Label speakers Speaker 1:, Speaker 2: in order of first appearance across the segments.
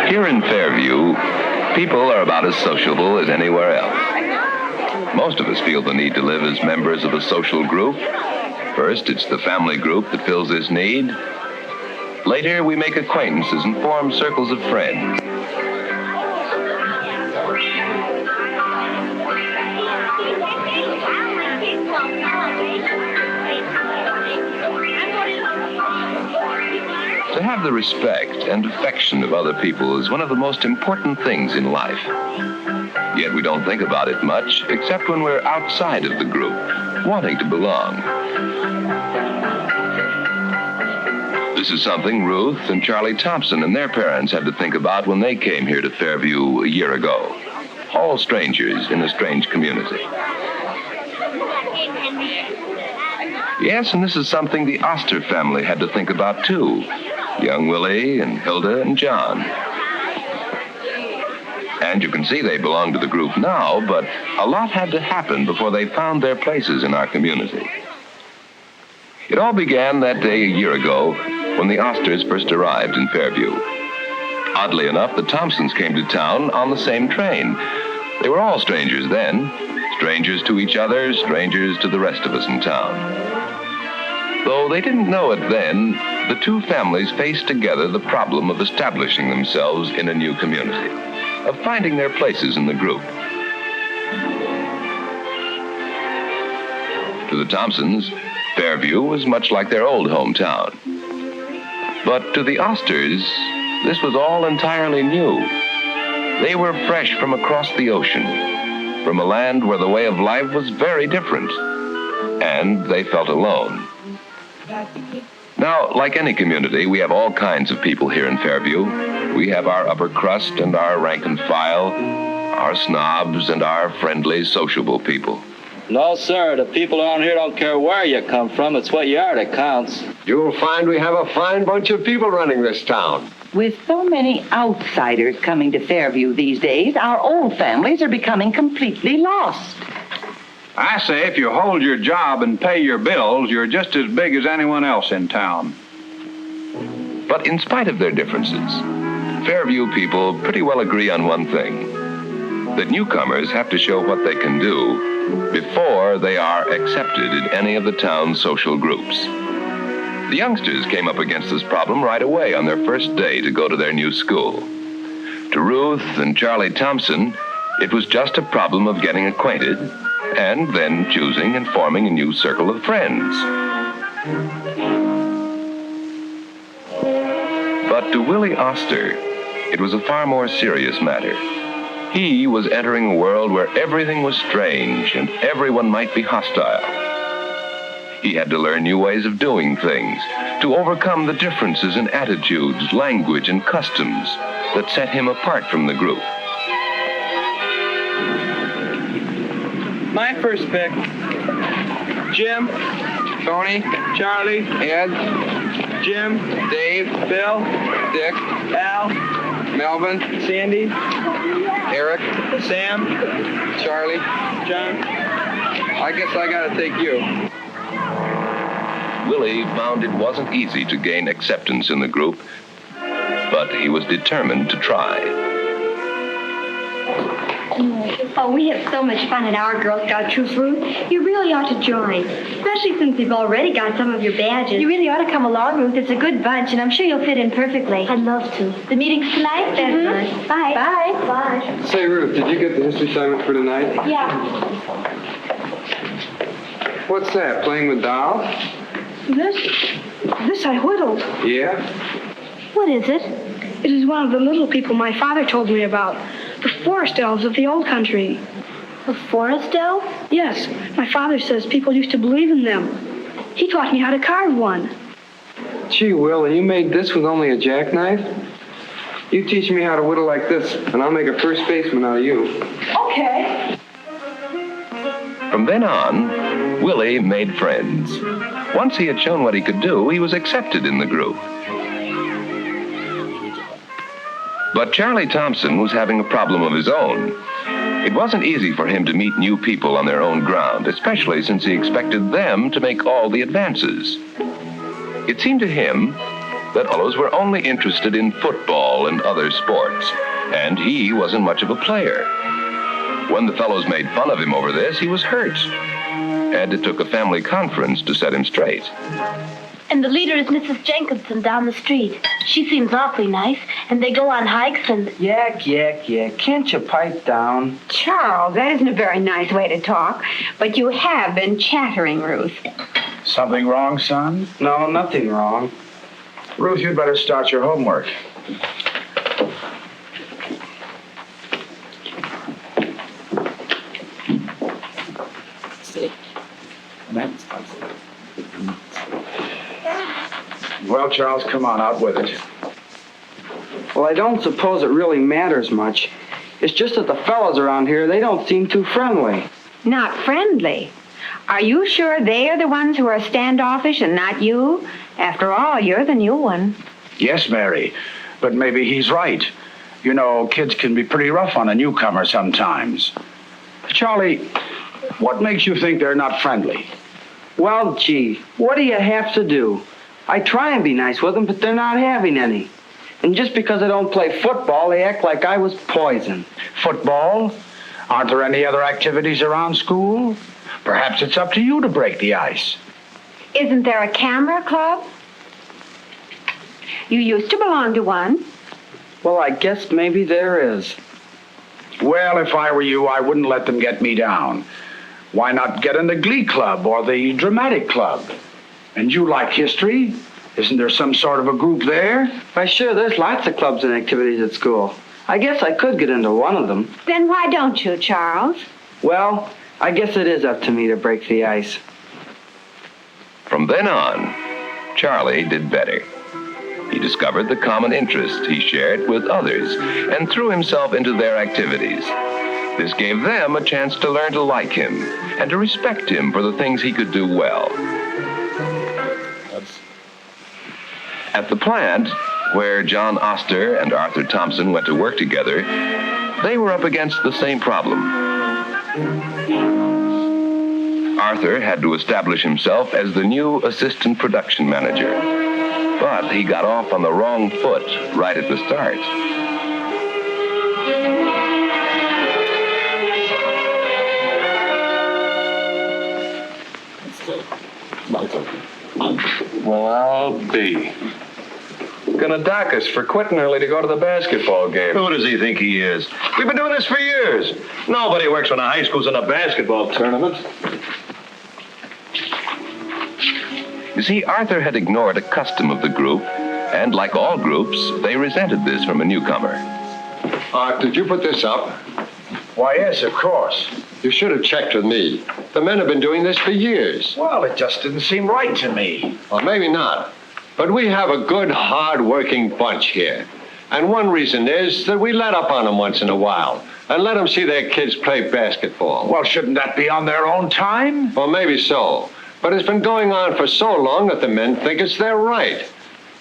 Speaker 1: Here in Fairview, people are about as sociable as anywhere else. Most of us feel the need to live as members of a social group. First, it's the family group that fills this need. Later, we make acquaintances and form circles of friends. To have the respect and affection of other people is one of the most important things in life. Yet we don't think about it much, except when we're outside of the group, wanting to belong. This is something Ruth and Charlie Thompson and their parents had to think about when they came here to Fairview a year ago. All strangers in a strange community. Yes, and this is something the Oster family had to think about, too. Young Willie and Hilda and John. And you can see they belong to the group now, but a lot had to happen before they found their places in our community. It all began that day a year ago when the Osters first arrived in Fairview. Oddly enough, the Thompsons came to town on the same train. They were all strangers then, strangers to each other, strangers to the rest of us in town. Though they didn't know it then, the two families faced together the problem of establishing themselves in a new community, of finding their places in the group. To the Thompsons, Fairview was much like their old hometown. But to the Osters, this was all entirely new. They were fresh from across the ocean, from a land where the way of life was very different, and they felt alone. Now, like any community, we have all kinds of people here in Fairview. We have our upper crust and our rank and file, our snobs and our friendly, sociable people.
Speaker 2: No, sir. The people around here don't care where you come from. It's what you are that counts.
Speaker 3: You'll find we have a fine bunch of people running this town.
Speaker 4: With so many outsiders coming to Fairview these days, our old families are becoming completely lost.
Speaker 5: I say if you hold your job and pay your bills, you're just as big as anyone else in town.
Speaker 1: But in spite of their differences, Fairview people pretty well agree on one thing, that newcomers have to show what they can do before they are accepted in any of the town's social groups. The youngsters came up against this problem right away on their first day to go to their new school. To Ruth and Charlie Thompson, it was just a problem of getting acquainted and then choosing and forming a new circle of friends. But to Willie Oster, it was a far more serious matter. He was entering a world where everything was strange and everyone might be hostile. He had to learn new ways of doing things, to overcome the differences in attitudes, language, and customs that set him apart from the group.
Speaker 6: My first pick, Jim, Tony, Charlie, Ed, Jim, Dave, Bill, Dick, Al, Melvin, Sandy, Eric, Sam, Charlie, John. I guess I gotta take you.
Speaker 1: Willie found it wasn't easy to gain acceptance in the group, but he was determined to try.
Speaker 7: Oh, we have so much fun at our Girl Scout troop, Ruth. You really ought to join, especially since you've already got some of your badges. You really ought to come along, Ruth. It's a good bunch, and I'm sure you'll fit in perfectly. I'd love to. The meeting's tonight? That's nice. Bye. Bye. Bye.
Speaker 6: Say, Ruth, did you get the history assignment for tonight?
Speaker 7: Yeah.
Speaker 6: What's that, playing with dolls?
Speaker 8: This I whittled.
Speaker 6: Yeah?
Speaker 7: What is it?
Speaker 8: It is one of the little people my father told me about. The forest elves of the old country.
Speaker 7: A forest elf?
Speaker 8: Yes, my father says people used to believe in them. He taught me how to carve one.
Speaker 6: Gee, Will, and you made this with only a jackknife? You teach me how to whittle like this, and I'll make a first baseman out of you.
Speaker 8: Okay.
Speaker 1: From then on, Willie made friends. Once he had shown what he could do, he was accepted in the group. But Charlie Thompson was having a problem of his own. It wasn't easy for him to meet new people on their own ground, especially since he expected them to make all the advances. It seemed to him that fellows were only interested in football and other sports, and he wasn't much of a player. When the fellows made fun of him over this, he was hurt, and it took a family conference to set him straight.
Speaker 9: And the leader is Mrs. Jenkinson down the street. She seems awfully nice, and they go on hikes and...
Speaker 10: Yak. Can't you pipe down?
Speaker 11: Charles, that isn't a very nice way to talk, but you have been chattering, Ruth.
Speaker 5: Something wrong, son?
Speaker 10: No, nothing wrong.
Speaker 5: Ruth, you'd better start your homework. Well, Charles, come on, out with it.
Speaker 10: Well, I don't suppose it really matters much. It's just that the fellows around here, they don't seem too friendly.
Speaker 11: Not friendly? Are you sure they are the ones who are standoffish and not you? After all, you're the new one.
Speaker 5: Yes, Mary, but maybe he's right. You know, kids can be pretty rough on a newcomer sometimes. Charlie, what makes you think they're not friendly?
Speaker 10: Well, gee, what do you have to do? I try and be nice with them, but they're not having any. And just because I don't play football, they act like I was poison.
Speaker 5: Football? Aren't there any other activities around school? Perhaps it's up to you to break the ice.
Speaker 11: Isn't there a camera club? You used to belong to one.
Speaker 10: Well, I guess maybe there is.
Speaker 5: Well, if I were you, I wouldn't let them get me down. Why not get in the Glee Club or the Dramatic Club? And you like history? Isn't there some sort of a group there?
Speaker 10: Why, sure, there's lots of clubs and activities at school. I guess I could get into one of them.
Speaker 11: Then why don't you, Charles?
Speaker 10: Well, I guess it is up to me to break the ice.
Speaker 1: From then on, Charlie did better. He discovered the common interest he shared with others and threw himself into their activities. This gave them a chance to learn to like him and to respect him for the things he could do well. At the plant, where John Oster and Arthur Thompson went to work together, they were up against the same problem. Arthur had to establish himself as the new assistant production manager, but he got off on the wrong foot right at the start.
Speaker 3: Well, I'll be. Gonna dock us for quitting early to go to the basketball game.
Speaker 12: Who does he think he is? We've been doing this for years. Nobody works when a high school's in a basketball tournament.
Speaker 1: You see, Arthur had ignored a custom of the group, and like all groups, they resented this from a newcomer.
Speaker 3: Art, did you put this up?
Speaker 5: Why, yes, of course.
Speaker 3: You should have checked with me. The men have been doing this for years.
Speaker 5: Well, it just didn't seem right to me.
Speaker 3: Well, maybe not. But we have a good, hard-working bunch here. And one reason is that we let up on them once in a while and let them see their kids play basketball.
Speaker 5: Well, shouldn't that be on their own time?
Speaker 3: Well, maybe so. But it's been going on for so long that the men think it's their right.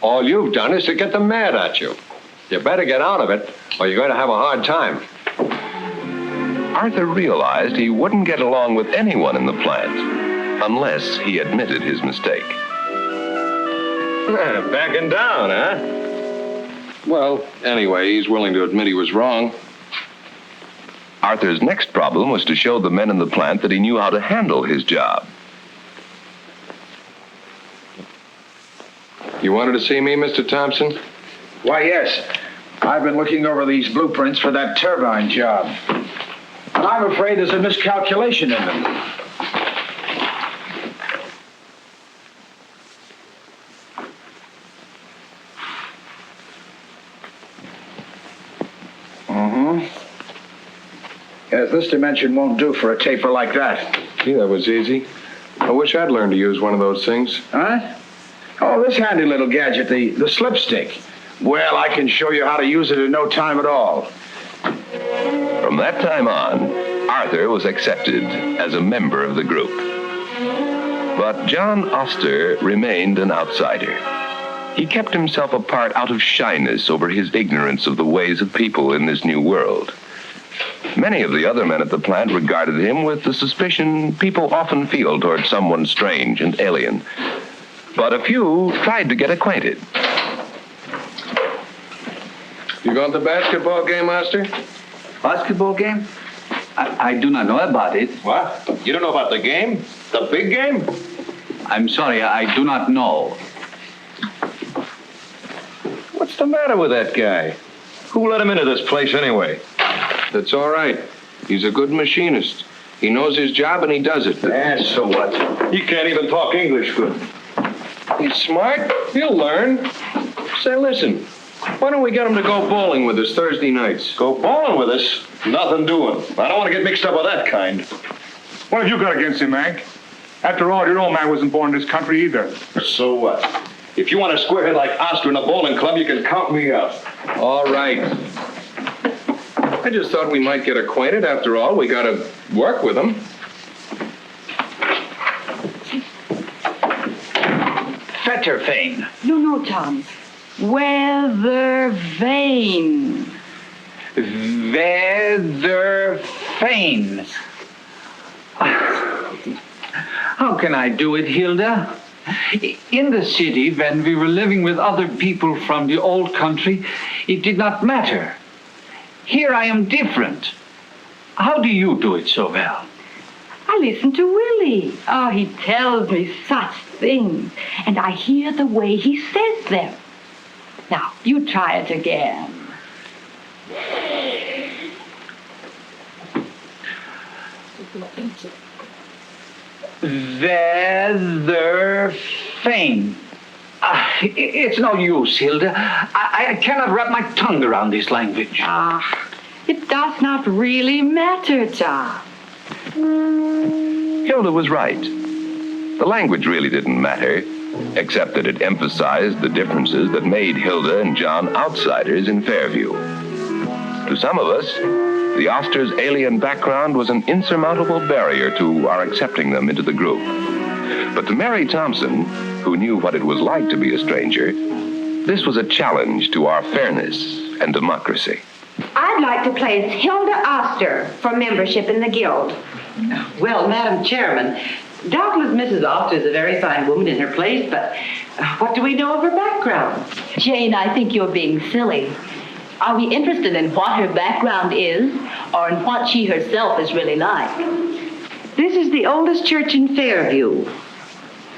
Speaker 3: All you've done is to get them mad at you. You better get out of it, or you're going to have a hard time.
Speaker 1: Arthur realized he wouldn't get along with anyone in the plant unless he admitted his mistake.
Speaker 12: Backing down, huh?
Speaker 3: Well, anyway, he's willing to admit he was wrong.
Speaker 1: Arthur's next problem was to show the men in the plant that he knew how to handle his job.
Speaker 3: You wanted to see me, Mr. Thompson?
Speaker 5: Why, yes. I've been looking over these blueprints for that turbine job. And I'm afraid there's a miscalculation in them. Yes, this dimension won't do for a taper like that.
Speaker 3: Gee, that was easy. I wish I'd learned to use one of those things.
Speaker 5: Huh? Oh, this handy little gadget, the slipstick. Well, I can show you how to use it in no time at all.
Speaker 1: From that time on, Arthur was accepted as a member of the group. But John Oster remained an outsider. He kept himself apart out of shyness over his ignorance of the ways of people in this new world. Many of the other men at the plant regarded him with the suspicion people often feel toward someone strange and alien. But a few tried to get acquainted.
Speaker 3: going to the basketball game, Oster?
Speaker 13: Basketball game? I do not know about it.
Speaker 12: What? You don't know about the game? The big game?
Speaker 13: I'm sorry, I do not know.
Speaker 12: What's the matter with that guy? Who let him into this place anyway?
Speaker 3: That's all right. He's a good machinist. He knows his job and he does it.
Speaker 12: Yeah, so what? He can't even talk English good.
Speaker 3: He's smart. He'll learn. Say, listen, why don't we get him to go bowling with us Thursday nights?
Speaker 12: Go bowling with us? Nothing doing. I don't want to get mixed up with that kind.
Speaker 14: What have you got against him, Hank? After all, your old man wasn't born in this country either.
Speaker 12: So what? If you want a squarehead like Oster in a bowling club, you can count me out.
Speaker 3: All right. I just thought we might get acquainted. After all, we got to work with him.
Speaker 13: Fetterfane.
Speaker 4: No, Tom. Weathervane.
Speaker 13: Weatherfane. How can I do it, Hilda? In the city, when we were living with other people from the old country, it did not matter. Here I am different. How do you do it so well?
Speaker 11: I listen to Willie. Oh, he tells me such things, and I hear the way he says them. Now, you try it again.
Speaker 13: Weatherfane. It's no use, Hilda. I cannot wrap my tongue around this language.
Speaker 11: It does not really matter, Tom.
Speaker 1: Hilda was right. The language really didn't matter, except that it emphasized the differences that made Hilda and John outsiders in Fairview. To some of us, the Osters' alien background was an insurmountable barrier to our accepting them into the group. But to Mary Thompson, who knew what it was like to be a stranger, this was a challenge to our fairness and democracy.
Speaker 11: I'd like to place Hilda Oster for membership in the guild.
Speaker 4: Well, Madam Chairman, doubtless Mrs. Oster is a very fine woman in her place, but what do we know of her background?
Speaker 9: Jane, I think you're being silly. Are we interested in what her background is or in what she herself is really like?
Speaker 4: This is the oldest church in Fairview.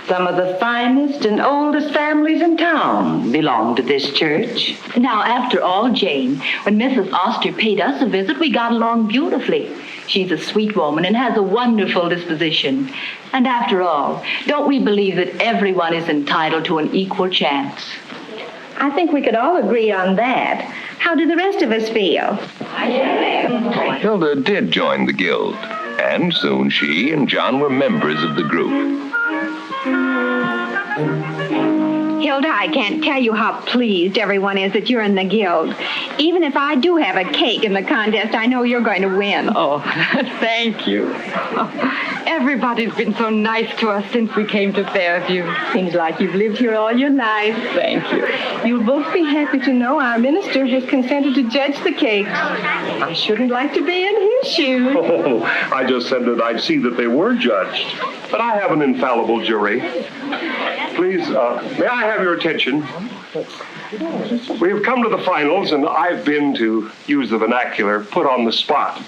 Speaker 4: Some of the finest and oldest families in town belong to this church.
Speaker 9: Now, after all, Jane, when Mrs. Oster paid us a visit, we got along beautifully. She's a sweet woman and has a wonderful disposition. And after all, don't we believe that everyone is entitled to an equal chance?
Speaker 7: I think we could all agree on that. How do the rest of us feel?
Speaker 1: Hilda did join the guild, and soon she and John were members of the group.
Speaker 8: Hilda, I can't tell you how pleased everyone is that you're in the guild. Even if I do have a cake in the contest, I know you're going to win.
Speaker 11: Oh, thank you. Everybody's been so nice to us since we came to Fairview. Seems like you've lived here all your life. Thank you.
Speaker 8: You'll both be happy to know our minister has consented to judge the cakes. I shouldn't like to be in his shoes.
Speaker 12: Oh, I just said that I'd see that they were judged. But I have an infallible jury. Please, may I have your attention? We have come to the finals, and I've been, to use the vernacular, put on the spot.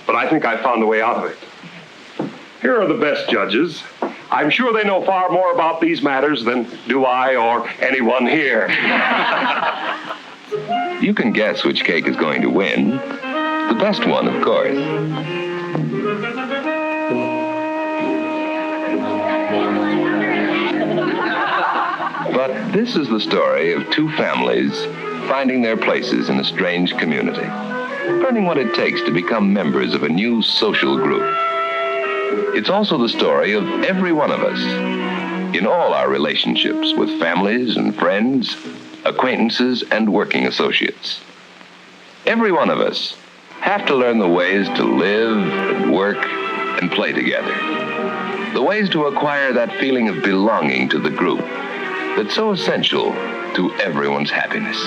Speaker 12: But I think I found a way out of it. Here are the best judges. I'm sure they know far more about these matters than do I or anyone here.
Speaker 1: You can guess which cake is going to win. The best one, of course. But this is the story of two families finding their places in a strange community, learning what it takes to become members of a new social group. It's also the story of every one of us in all our relationships with families and friends, acquaintances and working associates. Every one of us have to learn the ways to live and work and play together. The ways to acquire that feeling of belonging to the group that's so essential to everyone's happiness.